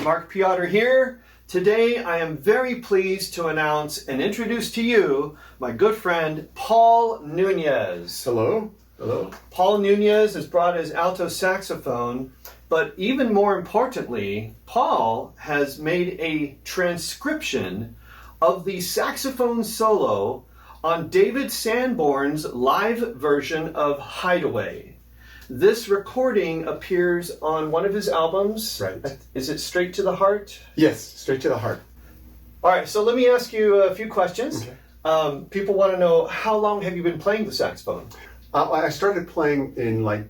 Mark Peotter here. Today I am very pleased to announce and introduce to you my good friend Paul Nunez. Hello. Hello. Paul Nunez has brought his alto saxophone, but even more importantly, Paul has made a transcription of the saxophone solo on David Sanborn's live version of Hideaway. This recording appears on one of his albums. Right. Is it Straight to the Heart? Yes, Straight to the Heart. All right, so let me ask you a few questions. Okay. People want to know, how long have you been playing the saxophone? I started playing in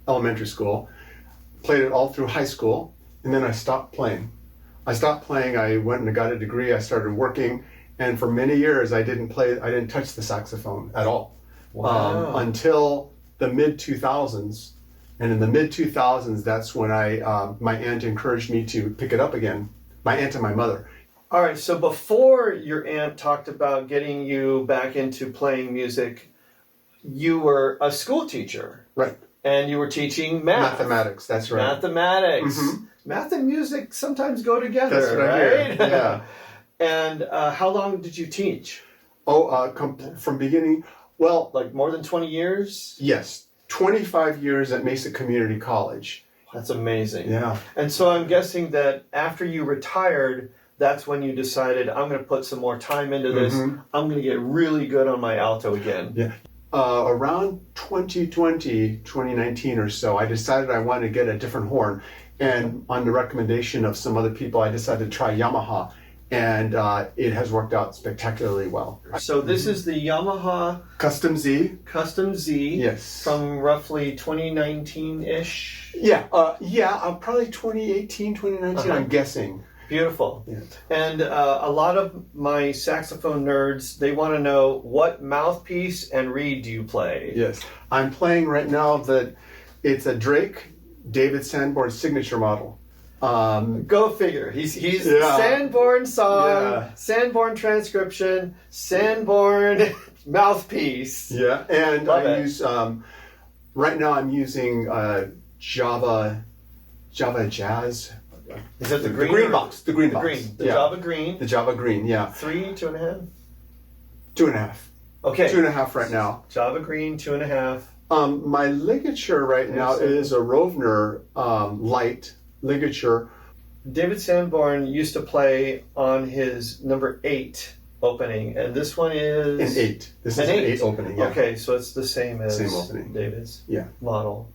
elementary school, played it all through high school, and then I stopped playing. I went and got a degree, I started working, and for many years I didn't touch the saxophone at all. Wow. Until the mid-2000s. And in the mid-2000s, that's when my aunt encouraged me to pick it up again. My aunt and my mother. All right, so before your aunt talked about getting you back into playing music, you were a school teacher. Right. And you were teaching math. Mathematics, that's right. Mathematics. Mm-hmm. Math and music sometimes go together, that's what I right? hear. Yeah. And how long did you teach? From beginning, well... Like more than 20 years? Yes, 25 years at Mesa Community College. That's amazing. Yeah. And so I'm guessing that after you retired, that's when you decided, I'm going to put some more time into this. Mm-hmm. I'm going to get really good on my alto again. Yeah. Around 2019 or so, I decided I wanted to get a different horn. And on the recommendation of some other people, I decided to try Yamaha. And it has worked out spectacularly well. So this is the Yamaha Custom Z. Custom Z. Yes. From roughly 2019-ish. Yeah, probably 2018, 2019, I'm guessing. Beautiful. Yeah. And a lot of my saxophone nerds, they want to know, what mouthpiece and reed do you play? Yes. I'm playing right now it's a David Sanborn signature model. Go figure. He's Sanborn song, Sanborn transcription, Sanborn mouthpiece. Yeah, and right now I'm using Java Jazz. Is that the green? Green box. The green box. The Java green. The Java green, yeah. 3, 2.5? 2.5. Okay. 2.5 right now. Java green, 2.5. My ligature right now is a Rovner light ligature. David Sanborn used to play on his number 8 opening, and this one is an 8. This is an 8 opening. Yeah. Okay, so it's the same as opening. David's Yeah. model.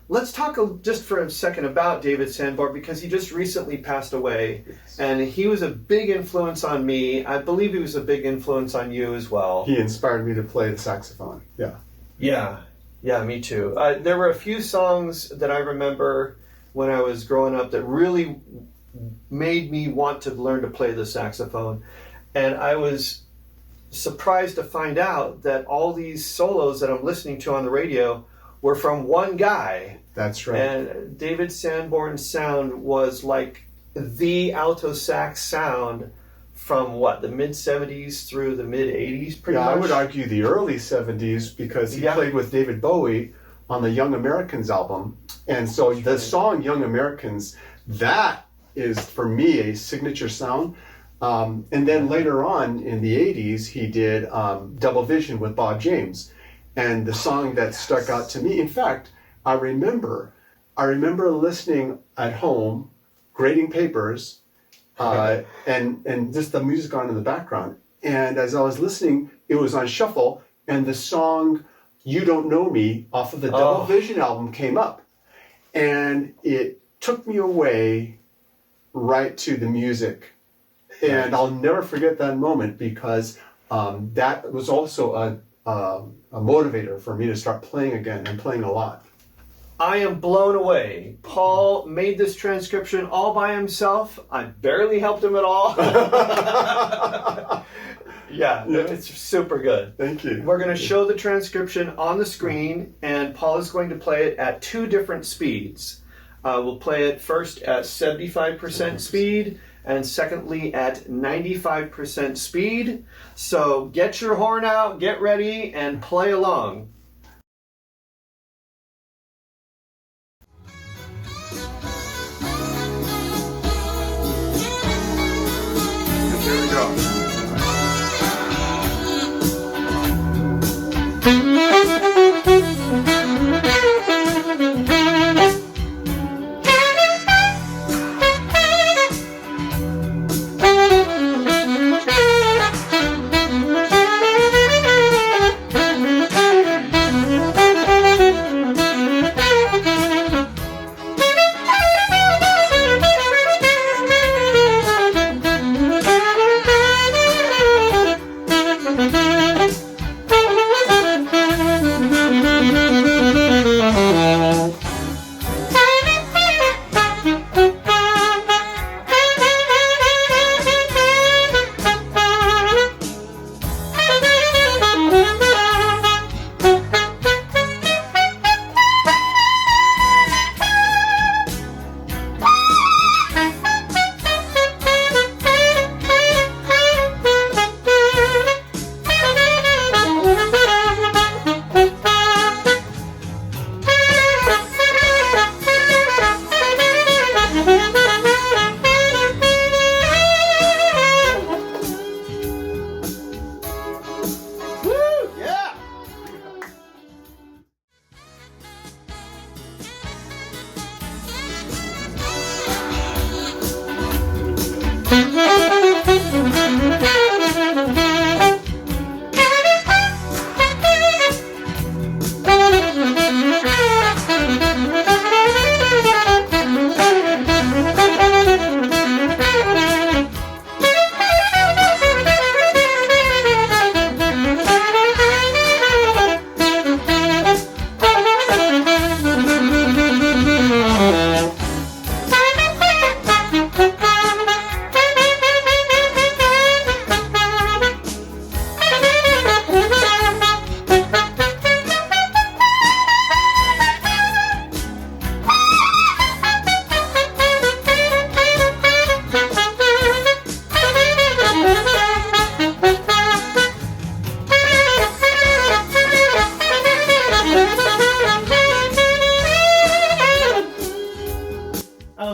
Let's talk just for a second about David Sanborn, because he just recently passed away, and he was a big influence on me. I believe he was a big influence on you as well. He inspired me to play the saxophone. Yeah. Yeah, me too. There were a few songs that I remember when I was growing up that really made me want to learn to play the saxophone. And I was surprised to find out that all these solos that I'm listening to on the radio were from one guy. That's right. And David Sanborn's sound was like the alto sax sound from the mid-70s through the mid-80s, pretty much? I would argue the early 70s, because he played with David Bowie on the Young Americans album. And so the song Young Americans, that is, for me, a signature sound. And then later on in the 80s, he did Double Vision with Bob James. And the song that stuck out to me, in fact, I remember listening at home, grading papers, and just the music on in the background. And as I was listening, it was on shuffle, and the song You Don't Know Me off of the Double Vision album came up. And it took me away right to the music. And I'll never forget that moment, because that was also a motivator for me to start playing again, and playing a lot. I am blown away. Paul made this transcription all by himself. I barely helped him at all. Yeah, it's super good. Thank you. We're going to show the transcription on the screen, and Paul is going to play it at 2 different speeds. We'll play it first at 75% speed, and secondly at 95% speed. So get your horn out, get ready, and play along. we go.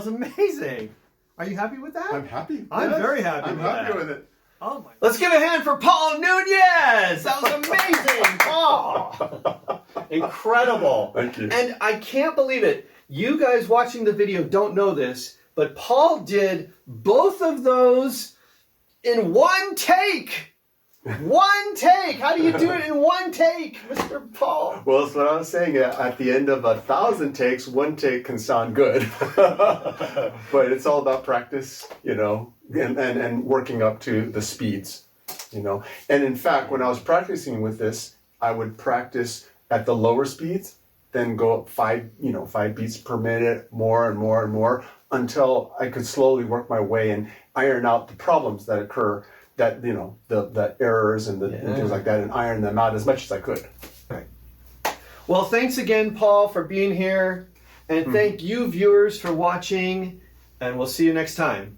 Amazing. Are you happy with that? I'm happy. I'm very happy I'm with happy that. with it. Oh my. Let's give a hand for Paul Nunez. That was amazing. Oh, incredible. Thank you. And I can't believe it. You guys watching the video don't know this, but Paul did both of those in one take. One take. How do you do it in one take, Mr. Paul? Well, that's what I was saying. At the end of 1,000 takes, one take can sound good. But it's all about practice, you know, and working up to the speeds, you know. And in fact, when I was practicing with this, I would practice at the lower speeds, then go up 5 beats per minute, more and more and more, until I could slowly work my way and iron out the problems that occur, that, you know, the errors and and things like that, and iron them out as much as I could. Right. Well, thanks again, Paul, for being here. And thank you, viewers, for watching. And we'll see you next time.